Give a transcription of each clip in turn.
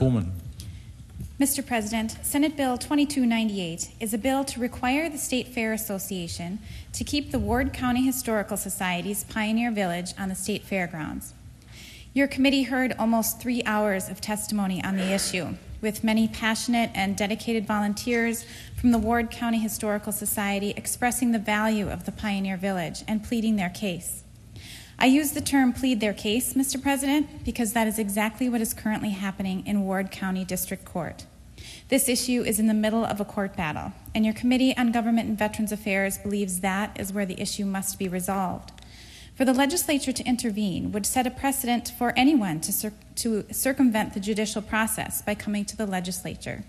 Bowman. Mr. President, Senate Bill 2298 is a bill to require the State Fair Association to keep the Ward County Historical Society's Pioneer Village on the state fairgrounds. Your committee heard almost 3 hours of testimony on the issue, with many passionate and dedicated volunteers from the Ward County Historical Society expressing the value of the Pioneer Village and pleading their case. I use the term plead their case, Mr. President, because that is exactly what is currently happening in Ward County District Court. This issue is in the middle of a court battle, and your Committee on Government and Veterans Affairs believes that is where the issue must be resolved. For the legislature to intervene would set a precedent for anyone to circumvent the judicial process by coming to the legislature.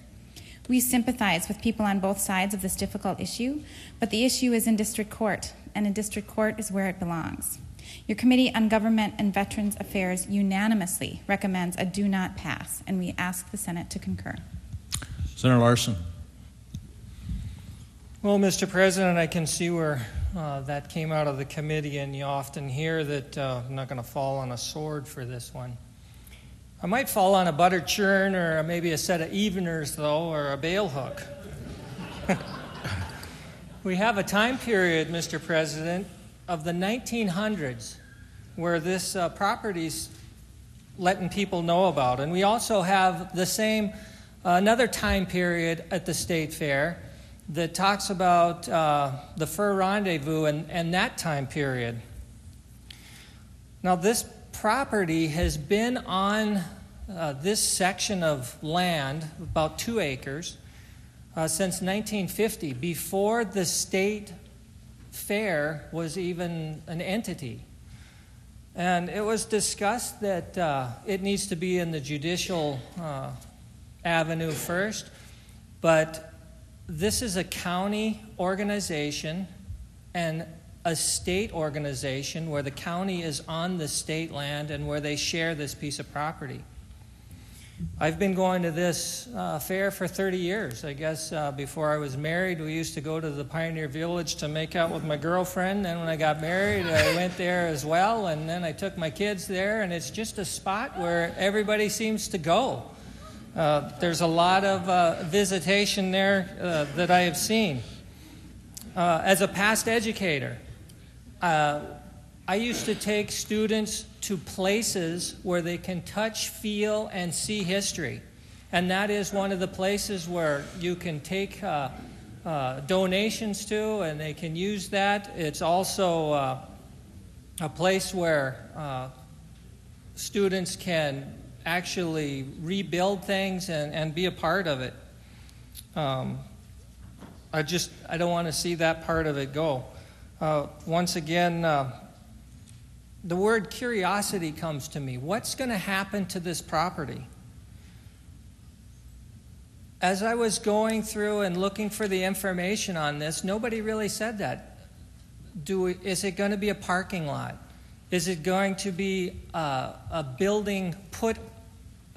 We sympathize with people on both sides of this difficult issue, but the issue is in district court, and in district court is where it belongs. Your Committee on Government and Veterans Affairs unanimously recommends a do not pass, and we ask the Senate to concur. Senator Larson. Well, Mr. President, I can see where that came out of the committee, and you often hear that I'm not going to fall on a sword for this one. I might fall on a butter churn or maybe a set of eveners, though, or a bail hook. We have a time period, Mr. President, of the 1900s where this property's letting people know about. And we also have the same, another time period at the State Fair that talks about the Fur Rendezvous and that time period. Now, this property has been on this section of land, about 2 acres, since 1950, before the State Fair was even an entity. And it was discussed that it needs to be in the judicial avenue first, but this is a county organization and a state organization where the county is on the state land and where they share this piece of property. I've been going to this fair for 30 years. I guess before I was married, we used to go to the Pioneer Village to make out with my girlfriend. Then when I got married, I went there as well, and then I took my kids there, and it's just a spot where everybody seems to go. There's a lot of visitation there that I have seen. As a past educator, I used to take students to places where they can touch, feel, and see history. And that is one of the places where you can take donations to, and they can use that. It's also a place where students can actually rebuild things and be a part of it. I don't want to see that part of it go. Once again, the word curiosity comes to me. What's going to happen to this property? As I was going through and looking for the information on this, nobody really said that. Is it going to be a parking lot? Is it going to be a building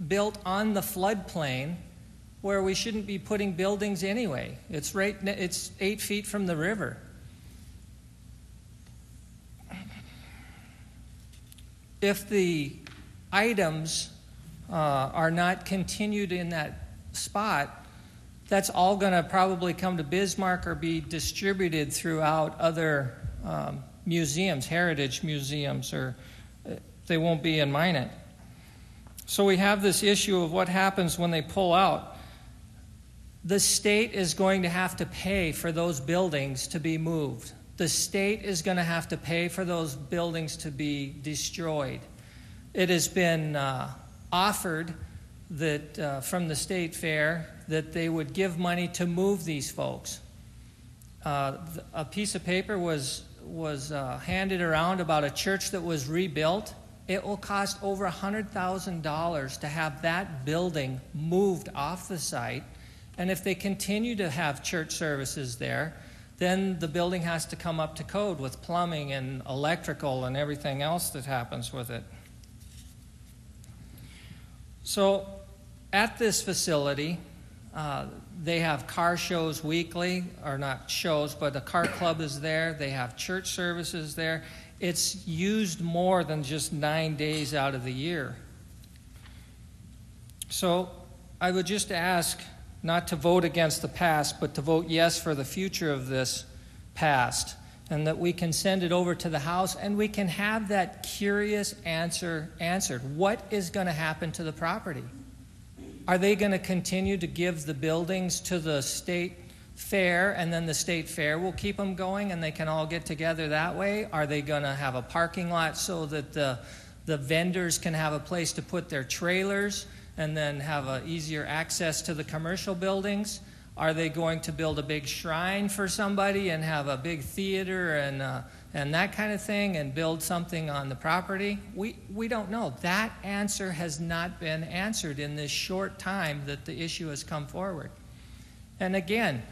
built on the floodplain where we shouldn't be putting buildings anyway? It's 8 feet from the river. If the items are not continued in that spot, that's all going to probably come to Bismarck or be distributed throughout other museums, heritage museums, or they won't be in Minot. So we have this issue of what happens when they pull out. The state is going to have to pay for those buildings to be moved. The state is going to have to pay for those buildings to be destroyed. It has been offered that from the State Fair that they would give money to move these folks. A piece of paper was handed around about a church that was rebuilt. It will cost over $100,000 to have that building moved off the site. And if they continue to have church services there, then the building has to come up to code with plumbing and electrical and everything else that happens with it. So at this facility, they have car shows weekly, or not shows, but a car club is there. They have church services there. It's used more than just 9 days out of the year. So I would just ask not to vote against the past, but to vote yes for the future of this past, and that we can send it over to the House and we can have that curious answer answered. What is going to happen to the property? Are they going to continue to give the buildings to the state fair, and then the state fair will keep them going and they can all get together that way? Are they going to have a parking lot so that the vendors can have a place to put their trailers and then have a easier access to the commercial buildings? Are they going to build a big shrine for somebody and have a big theater and that kind of thing and build something on the property? We don't know. That answer has not been answered in this short time that the issue has come forward. And again,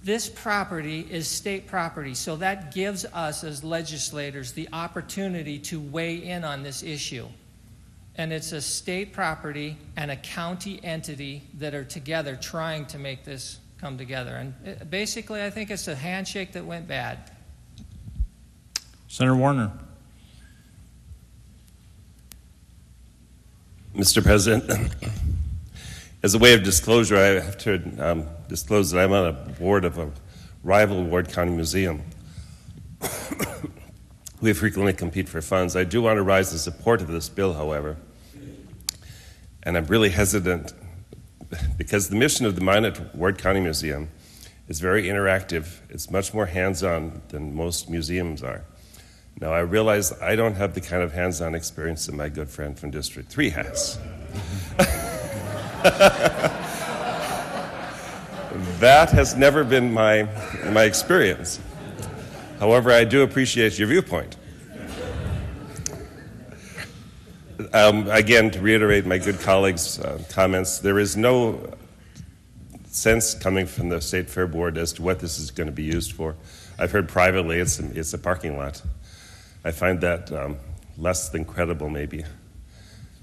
this property is state property, so that gives us as legislators the opportunity to weigh in on this issue. And it's a state property and a county entity that are together trying to make this come together. And basically, I think it's a handshake that went bad. Senator Warner. Mr. President, as a way of disclosure, I have to disclose that I'm on a board of a rival Ward County museum. We frequently compete for funds. I do want to rise in support of this bill, however, and I'm really hesitant because the mission of the Minot Ward County Museum is very interactive. It's much more hands-on than most museums are. Now, I realize I don't have the kind of hands-on experience that my good friend from District 3 has. That has never been my experience. However, I do appreciate your viewpoint. Again, to reiterate my good colleagues' comments, there is no sense coming from the State Fair Board as to what this is going to be used for. I've heard privately it's a parking lot. I find that less than credible, maybe.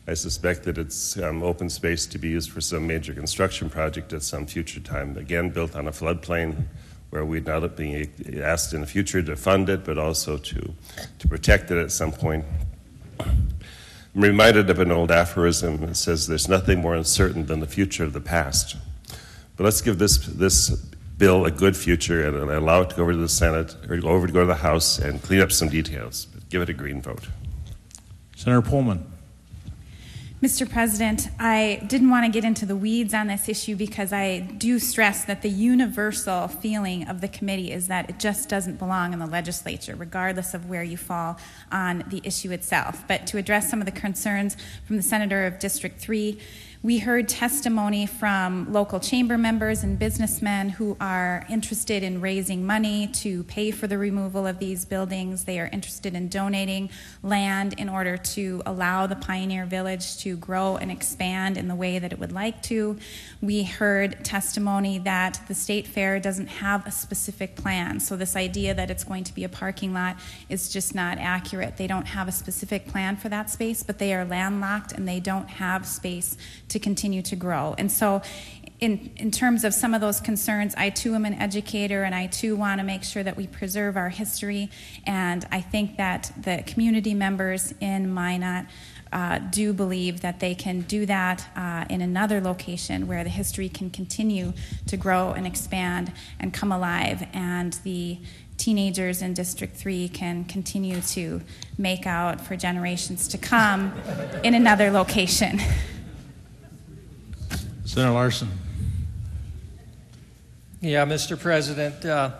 I suspect that it's open space to be used for some major construction project at some future time, again, built on a floodplain where we'd not be asked in the future to fund it, but also to protect it at some point. I'm reminded of an old aphorism that says there's nothing more uncertain than the future of the past. But let's give this bill a good future and allow it to go over to the Senate, or go over to the House and clean up some details. But give it a green vote. Senator Pullman. Mr. President, I didn't want to get into the weeds on this issue because I do stress that the universal feeling of the committee is that it just doesn't belong in the legislature, regardless of where you fall on the issue itself. But to address some of the concerns from the Senator of District 3, we heard testimony from local chamber members and businessmen who are interested in raising money to pay for the removal of these buildings. They are interested in donating land in order to allow the Pioneer Village to grow and expand in the way that it would like to. We heard testimony that the State Fair doesn't have a specific plan. So this idea that it's going to be a parking lot is just not accurate. They don't have a specific plan for that space, but they are landlocked and they don't have space to continue to grow. And so in terms of some of those concerns, I too am an educator and I too want to make sure that we preserve our history, and I think that the community members in Minot do believe that they can do that in another location where the history can continue to grow and expand and come alive, and the teenagers in District 3 can continue to make out for generations to come in another location. Senator Larson. Yeah, Mr. President,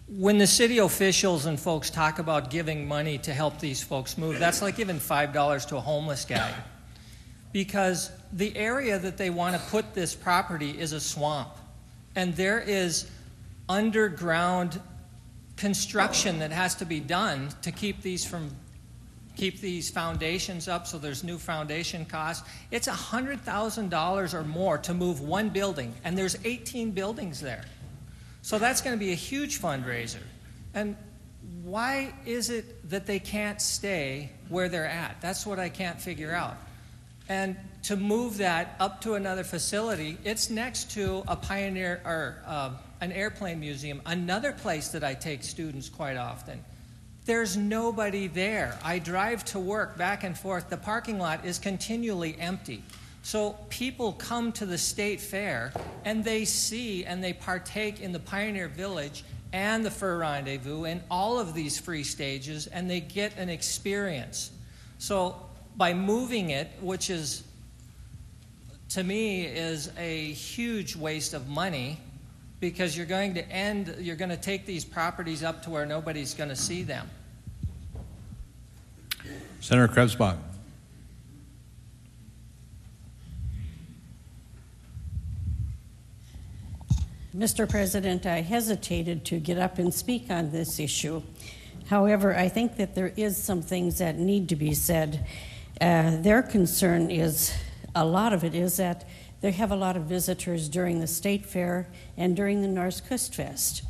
when the city officials and folks talk about giving money to help these folks move, that's like giving $5 to a homeless guy. Because the area that they want to put this property is a swamp. And there is underground construction that has to be done to keep these foundations up, so there's new foundation costs. It's $100,000 or more to move one building, and there's 18 buildings there. So that's going to be a huge fundraiser. And why is it that they can't stay where they're at? That's what I can't figure out. And to move that up to another facility, it's next to a Pioneer or an airplane museum, another place that I take students quite often. There's nobody there. I drive to work back and forth. The parking lot is continually empty. So people come to the state fair and they see and they partake in the Pioneer Village and the Fur Rendezvous and all of these free stages, and they get an experience. So by moving it, which is, to me, is a huge waste of money, because you're going to take these properties up to where nobody's going to see them. Senator Krebsbach. Mr. President, I hesitated to get up and speak on this issue. However, I think that there is some things that need to be said. Their concern is, a lot of it is that they have a lot of visitors during the State Fair and during the Norse Coast Fest.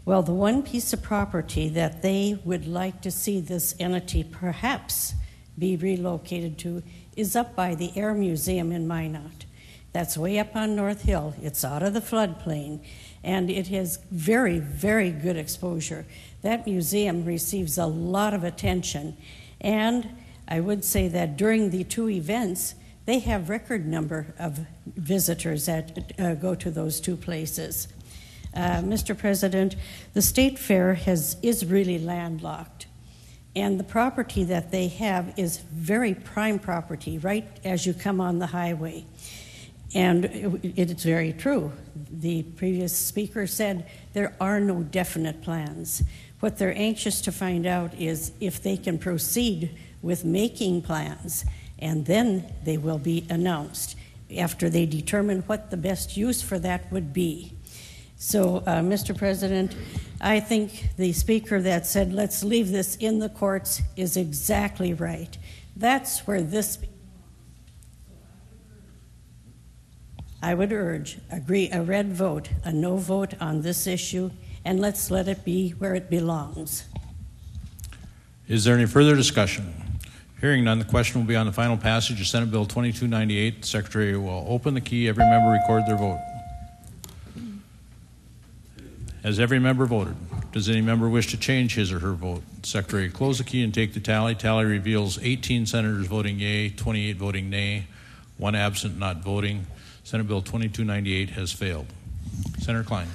Well, the one piece of property that they would like to see this entity perhaps be relocated to is up by the Air Museum in Minot. That's way up on North Hill. It's out of the floodplain, and it has very, very good exposure. That museum receives a lot of attention, and I would say that during the two events, they have record number of visitors that go to those two places. Mr. President, the State Fair is really landlocked, and the property that they have is very prime property right as you come on the highway. And it's very true. The previous speaker said there are no definite plans. What they're anxious to find out is if they can proceed with making plans, and then they will be announced after they determine what the best use for that would be. So, Mr. President, I think the speaker that said, let's leave this in the courts, is exactly right. That's where this... I would urge a red vote, a no vote on this issue, and let's let it be where it belongs. Is there any further discussion? Hearing none, the question will be on the final passage of Senate Bill 2298. The Secretary will open the key. Every member record their vote. Has every member voted? Does any member wish to change his or her vote? Secretary, close the key and take the tally. Tally reveals 18 senators voting yea, 28 voting nay, 1 absent not voting. Senate Bill 2298 has failed. Senator Klein.